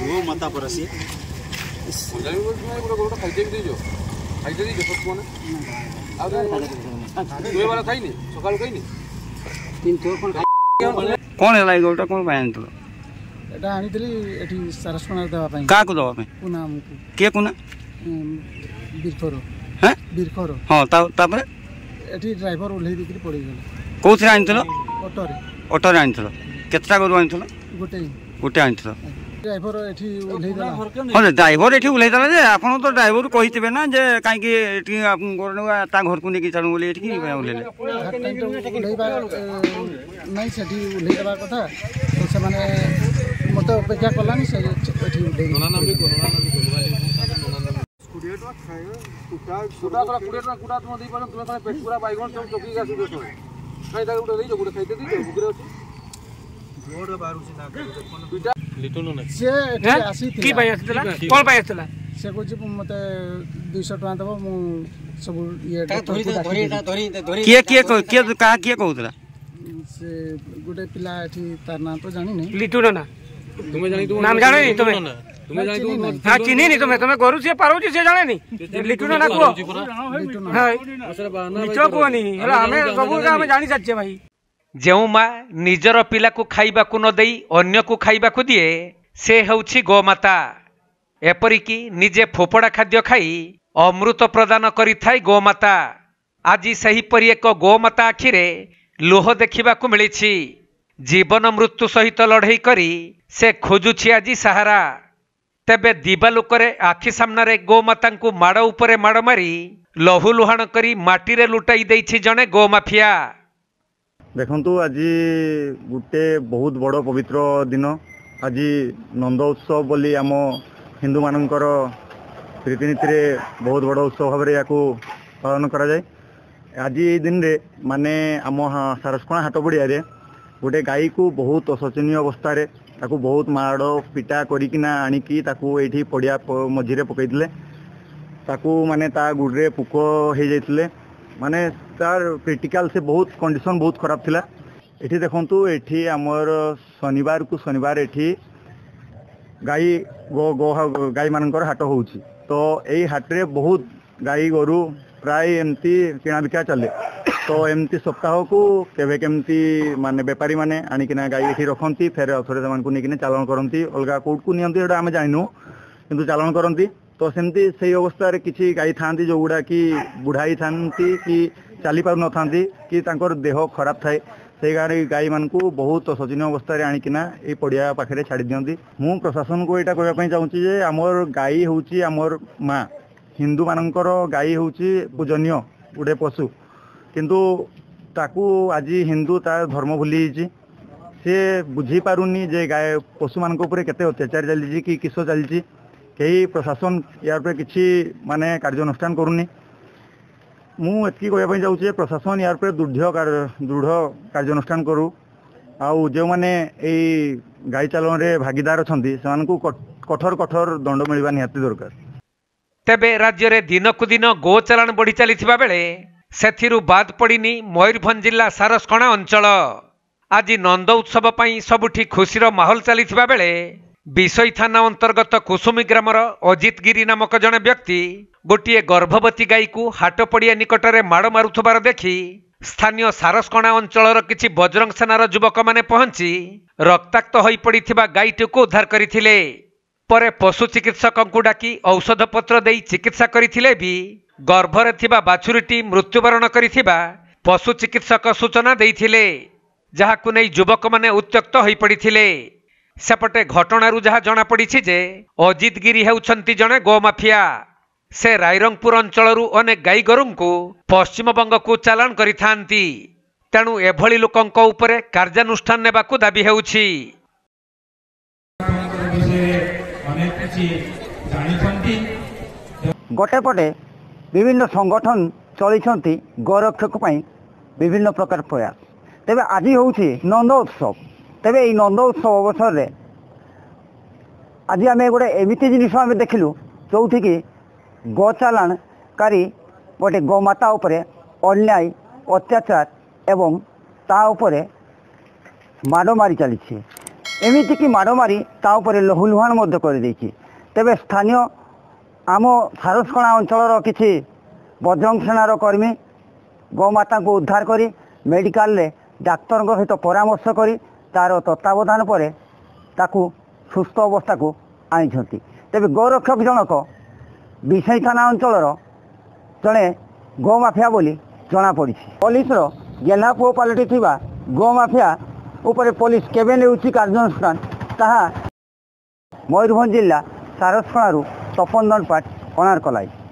गो माता पर सी कौन है गोटा कौन पाए एटा आनितली एठी सारस्वना देवा पई का को दवा पे कुना हमको के कुना बिरखरो हैं बिरखरो हां तापर एठी ड्राइवर ओल्हे दिकरी पड़ी गेल कोथरे आनितलो ऑटो रे आनितलो केतटा गरु आनितलो गोटे आनितलो ड्राइवर एठी ओल्हे देला हां ड्राइवर एठी ओल्हे देला जे आपन तो ड्राइवर कहितबे ना जे काई के एठी आपन गोरनुआ ता घर को नेकी चालू बोले एठी की ओल्हेले नहीं सेठी ओल्हे देबा कथा तो से माने मत अपेक्षा कलानी से एठी ओल्हे नोना नाम भी कोना स्कूटी तो खाए कुटा कुटा तुम दे पालो तुम पेट पूरा बाइगन सब चोकी गासु दोसो काई ता उडे दे गुडे खाइते दी बुगरे अछि जोर बारू से ना लिटोनो ना से एठी आसी की भाई आसीला कोन भाई आसीला से कोछि मते 200 टका देबो मु सब ये के का के कहउतला से गुडे पिला एठी तार नाम तो जानि नै लिटोनो ना तुमे जानि तुम नाम जाने नहीं तुमे जानि तुम हां चिन्ही नहीं तुमे करू से पारो से जाने नहीं लिटोनो ना को हां लिटो को नहीं हला हमें सब हमें जानि सच्चे भाई जेउ माँ निजर पिला को खाइबा को न देई अन्य को खाइबा को दिए से हेउछि गोमाता एपरिकी निजे फोपड़ा खाद्य खाई अमृत प्रदान करि थाई गोमाता आज सहीपरि एक गोमाता आखिरे लोह देखा मिली जीवन मृत्यु सहित लड़ई करी से खोजुछि आज सहारा तेबे दिवालोकरे आखि सामने गोमाता को माड़ उपरे माड़ मारी लहु लुहाण करी माटी लुटाई देछि जणे गोमाफिया। देखंतु आज गोटे बहुत बड़ पवित्र दिन आज नंद उत्सव बोली आम हिंदू मानकर रीतिनीति रे बहुत बड़ उत्सव भाव या पालन करा जाए। आज ये दिन रे माने आम सारस्कणा हाट पड़िया रे गोटे गाई को बहुत अशोचनीय अवस्था रे ताकू बहुत माड़ पिटा करिकिना आनिकी ताकू एठी पड़िया मझिरे पकईले ताकू माने ता गुड्रे पुक हो जाइतिले माने तार क्रिटिकल से बहुत कंडीशन बहुत खराब थिला। एठी देखंतु एठी हमर शनिवार को शनिवार एठी गाई गाई मानकर हाट होउची तो एई हाट रे बहुत गाई गोरु प्राय एमती किना बिका चले तो एमती सप्ताह को केवे केमती माने व्यापारी माने आनिकिना गाई एठी रखंती फेर अथरे मान को नेकिने चालान करंती अलगा कोर्ट को नियंती एटा आमे जानिनु किंतु चालान करंती तो सेमती से अवस्था रे किछि गाई थांती जो गुडा की बुढ़ाई थांती कि चली पार न थांती कि तांकर देह खराब थाए से गाई मान को बहुत शोचनीय अवस्था रे आनिकिना ए पड़िया पाखरे छाड़ी दियंती। मु प्रशासन को एटा कहबा पई चाहूची जे हमर गाई होउची हमर मां हिंदू मानकर गाई होउची पूजनीय गुडे पशु किंतु ताकू आज हिंदू तार धर्म भूली जाइए से बुझी पारुनी जे गाय पशु मान केते अत्याचार चली कि किस चली कई प्रशासन यार पे किसी माने कार्यानुष्ठान करूनी मुझे कहवाई चाहूँगे प्रशासन यार पे दृढ़ कार्यानुष्ठान करू आउ जो मैंने गाई चालन रे भागीदार अच्छा से कठोर कठोर दंड मिलवा निहाती दरकार। तेबे राज्य रे दिनकु दिन गो चालान बढ़ी चली बेले सेथिरु बाद पड़िनी मयूरभंज जिला सारस्कणा अंचल। आज नंद उत्सव पई सबुठी खुशीर माहौल चली बेले विषय थाना अंतर्गत कुसुमी ग्रामर अजित गिरी नामक जड़े व्यक्ति गोटे गर्भवती गाई को हाट पड़िया निकटरे माड़ मारुथबार देखि स्थानीय सारस्कणा अंचलर किछि बजरंग सेनार युवक माने पहुंची रक्ताक्त होई पड़िथिबा गाईटी को उद्धार करथिले। परे पशु चिकित्सक डाकी औषध पत्र देई चिकित्सा करथिले भी गर्भरे थिबा बाछुरीटी मृत्युवरण करथिबा पशु चिकित्सक सूचना देइथिले जहाकु नै युवक माने उत्त्यक्त होई पड़िथिले। सेपटे घटनारू जहाँ जना पड़ी जे अजित गिरी हेउछंती जणे गोमाफिया से रायरंगपुर अंचलरू अनेक गाई गोरु को पश्चिम बंग को चालान करिथांती तेणु एभली लोकंक उपरे कार्यानुष्ठान नेबाकू दाबी हेउछि। गोटे पटे विभिन्न संगठन चली गोरक्षक विभिन्न प्रकार प्रयास तेबे आज होउछि नंद उत्सव तेबे ये नंद उत्सव अवसर रे आज आम गोटे एमती जिनिस आम देखिलु जो कि गो चालानकारी गोटे गोमाता उपरे अन्याय अत्याचार एवं ता उपरे माड़ मारी चली ଏମିତିକି ମାଡ଼ ମାରି ତା ଉପରେ ଲହୁଲୁହାଣ ମଧ୍ୟ କରିଦେଇଛି। ତେବେ ସ୍ଥାନୀୟ ଆମ ସାରସକଣା ଅଞ୍ଚଳର କିଛି ବଜରଙ୍ଗ ସେନାର କର୍ମୀ ଗୋମାତାଙ୍କୁ ଉଦ୍ଧାର କରି ମେଡ଼ିକାଲରେ ଡାକ୍ତରଙ୍କ ସହିତ ପରାମର୍ଶ କରି ତାର ତତ୍ତ୍ୱାବଧାନ ପରେ ତାକୁ ସୁସ୍ଥ ଅବସ୍ଥାକୁ ଆଣିଛନ୍ତି। ତେବେ ଗୋରକ୍ଷକ ଜଣକ ବିଷାଇ ଥାନା ଅଞ୍ଚଳର ଜଣେ ଗୋମାଫିଆ ବୋଲି ଜଣାପଡ଼ିଛି। ପୋଲିସର ଗେହ୍ଲାପୁଅ ପାଲଟିଥିବା ଗୋମାଫିଆ ଉପରେ ପୋଲିସ କେବେ ନେଉଛି କାର୍ଯ୍ୟାନୁଷ୍ଠାନ ତାହା ମୟୂରଭଞ୍ଜ ଜିଲ୍ଲା ସାରସକଣାରୁ ତପନ ଦଣ୍ଡପାଠ କୋଣାର୍କ ଲାଇଭ୍।